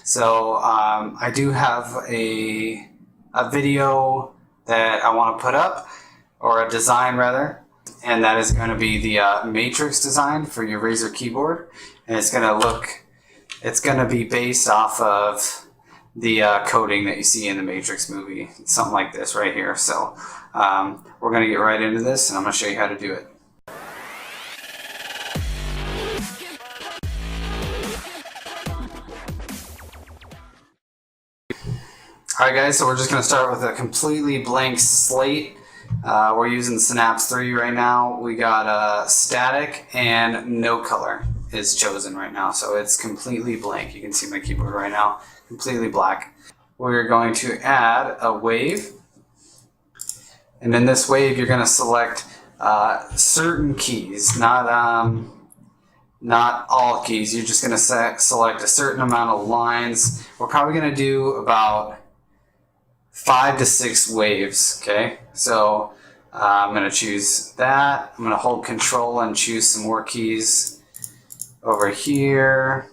So I do have a video that I want to put up, or a design rather, and that is going to be the matrix design for your Razer keyboard, and it's going to be based off of the coding that you see in the Matrix movie. It's something like this right here. So we're going to get right into this, and I'm going to show you how to do it. Alright guys, so we're just going to start with a completely blank slate. We're using Synapse 3 right now. We got static and no color is chosen right now. So it's completely blank. You can see my keyboard right now, completely black. We're going to add a wave. And in this wave, you're going to select certain keys, not all keys. You're just going to select a certain amount of lines. We're probably going to do about 5 to 6 waves, okay? So I'm going to choose that. I'm going to hold Control and choose some more keys over here.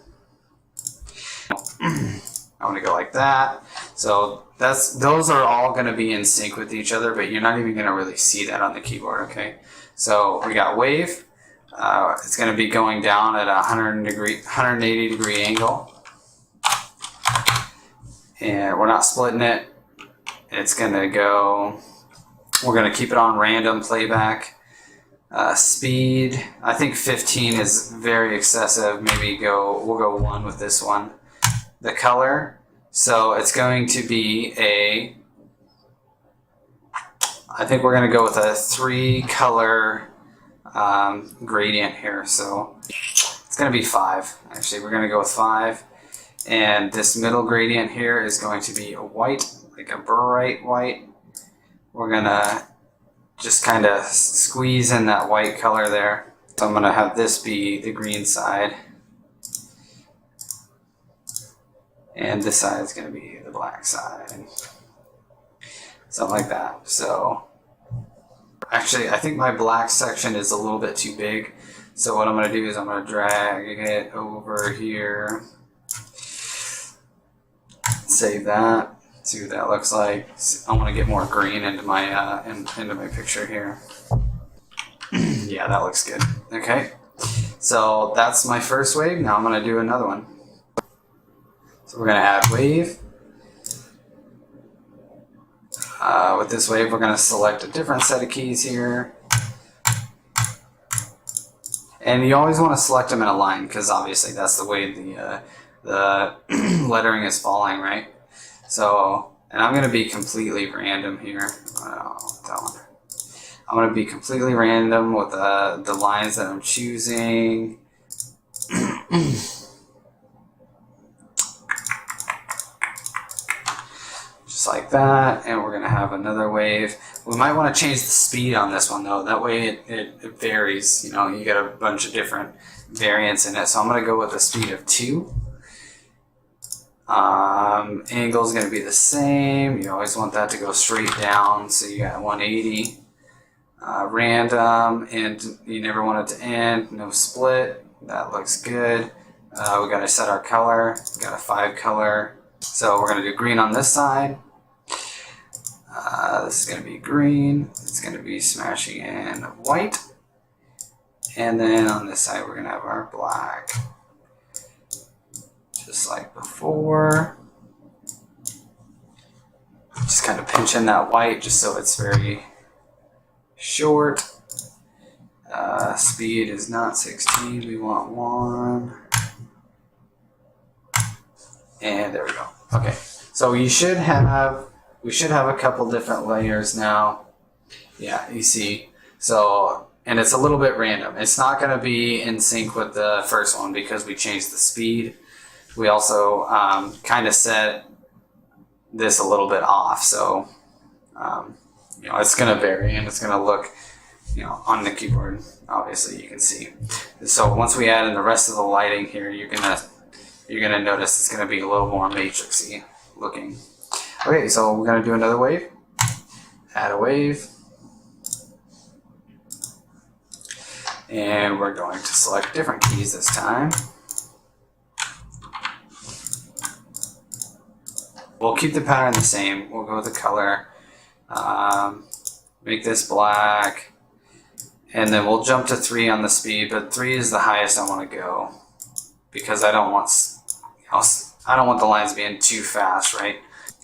I want to go like that. So those are all going to be in sync with each other, but you're not even going to really see that on the keyboard, okay? So we got wave. It's going to be going down at a 180 degree angle. And we're not splitting it. It's going to go, we're going to keep it on random playback. Speed, I think 15 is very excessive. Maybe we'll go 1 with this one. The color, so it's going to be I think we're going to go with a 3 color gradient here. So it's going to be 5. Actually, we're going to go with 5. And this middle gradient here is going to be a white, like a bright white. We're gonna just kind of squeeze in that white color there. So I'm gonna have this be the green side, and this side is gonna be the black side, something like that. So actually, I think my black section is a little bit too big. So what I'm gonna do is I'm gonna drag it over here. Save that. See what that looks like. I want to get more green into my into my picture here. Yeah, that looks good. Okay, so that's my first wave. Now I'm going to do another one. So we're going to add wave. With this wave, we're going to select a different set of keys here. And you always want to select them in a line, because obviously that's the way the lettering is falling, right? So, and I'm going to be completely random here. I'm going to be completely random with the lines that I'm choosing. Just like that. And we're going to have another wave. We might want to change the speed on this one though. That way it varies. You know, you get a bunch of different variants in it. So I'm going to go with a speed of 2. Angle is going to be the same. You always want that to go straight down, so you got 180. Random, and you never want it to end. No split. That looks good. We got to set our color. We got a 5 color. So we're going to do green on this side. This is going to be green. It's going to be smashing in white. And then on this side, we're going to have our black. Just like before. Just kind of pinch in that white just so it's very short. Speed is not 16, we want 1. And there we go. Okay, so we should have a couple different layers now. Yeah, you see. So, and it's a little bit random. It's not going to be in sync with the first one because we changed the speed. We also kind of set this a little bit off, so you know, it's going to vary and it's going to look, you know, on the keyboard. Obviously, you can see. So once we add in the rest of the lighting here, you're gonna notice it's gonna be a little more matrixy looking. Okay, so we're gonna do another wave. Add a wave. And we're going to select different keys this time. We'll keep the pattern the same. We'll go with the color. Make this black. And then we'll jump to 3 on the speed, but 3 is the highest I want to go because I don't want, I don't want the lines being too fast, right?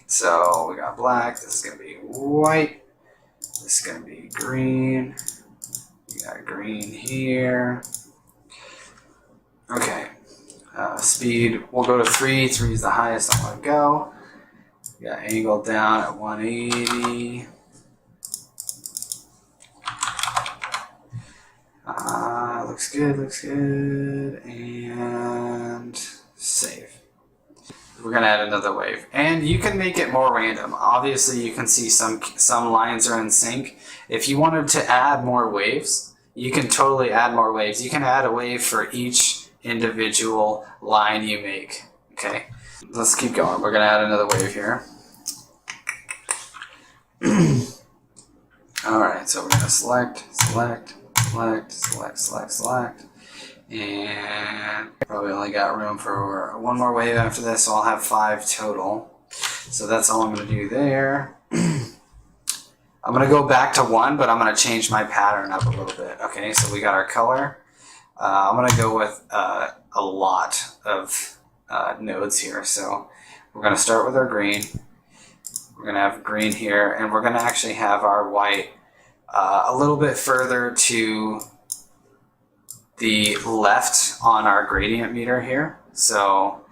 So we got black. This is going to be white. This is going to be green. We got green here. Okay. Speed, we'll go to 3. 3 is the highest I want to go. We got angle down at 180. Looks good, looks good, and save. We're gonna add another wave, and you can make it more random. Obviously, you can see some lines are in sync. If you wanted to add more waves, you can totally add more waves. You can add a wave for each individual line you make. Okay, let's keep going. We're gonna add another wave here. All right, so we're gonna select, and probably only got room for one more wave after this, so I'll have 5 total. So that's all I'm going to do there. I'm going to go back to 1, but I'm going to change my pattern up a little bit. Okay, so we got our color. I'm going to go with a lot of nodes here. So we're going to start with our green. We're going to have green here, and we're going to actually have our white a little bit further to the left on our gradient meter here. So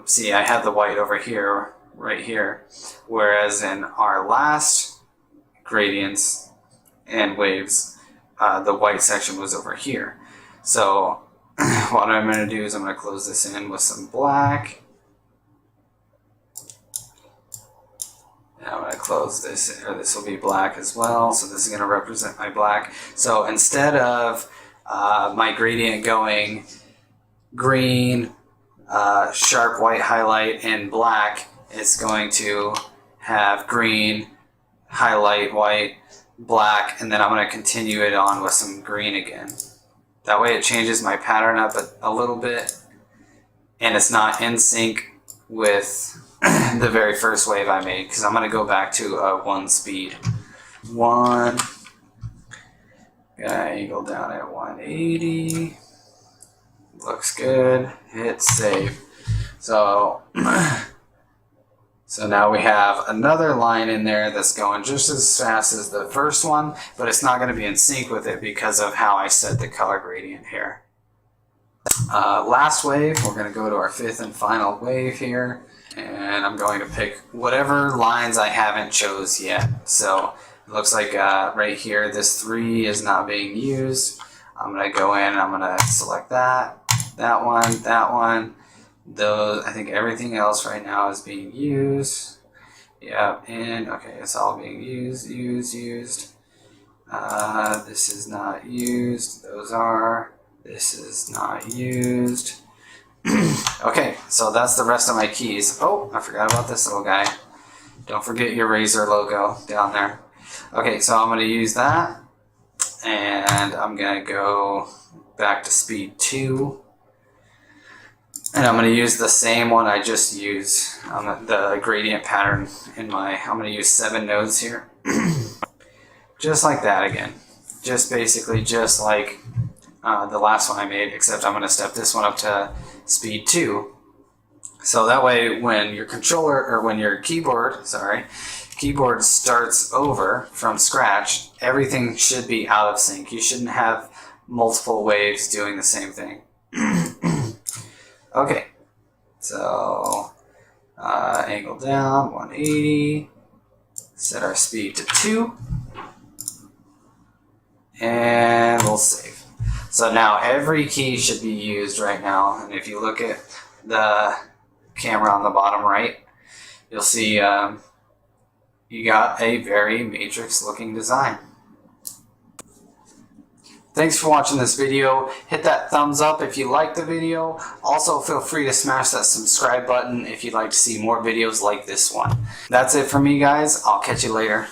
see, I have the white over here, right here, whereas in our last gradients and waves, the white section was over here. So what I'm going to do is I'm going to close this in with some black. And I'm going to close this, or this will be black as well. So this is going to represent my black. So instead of my gradient going green, sharp white highlight, and black, it's going to have green, highlight, white, black, and then I'm going to continue it on with some green again. That way it changes my pattern up a little bit, and it's not in sync with the very first wave I made, because I'm going to go back to 1 speed. 1. Got angle down at 180. Looks good. Hit save. So now we have another line in there that's going just as fast as the first one, but it's not going to be in sync with it because of how I set the color gradient here. Last wave, we're going to go to our 5th and final wave here, and I'm going to pick whatever lines I haven't chose yet. So it looks like right here, this 3 is not being used. I'm going to go in and I'm going to select that one. Those, I think everything else right now is being used. Yep, and okay, it's all being used. This is not used. Those are. This is not used. Okay, so that's the rest of my keys. Oh, I forgot about this little guy. Don't forget your Razer logo down there. Okay, so I'm going to use that, and I'm going to go back to speed 2, and I'm going to use the same one I just used, the gradient pattern in my, I'm going to use 7 nodes here. Just like that again. Just basically just like the last one I made, except I'm going to step this one up to speed 2. So that way when your controller, or when your keyboard starts over from scratch, everything should be out of sync. You shouldn't have multiple waves doing the same thing. Okay, so angle down, 180, set our speed to 2, and we'll save. So now every key should be used right now, and if you look at the camera on the bottom right, you'll see you got a very matrix looking design. Thanks for watching this video. Hit that thumbs up if you liked the video. Also, feel free to smash that subscribe button if you'd like to see more videos like this one. That's it for me, guys. I'll catch you later.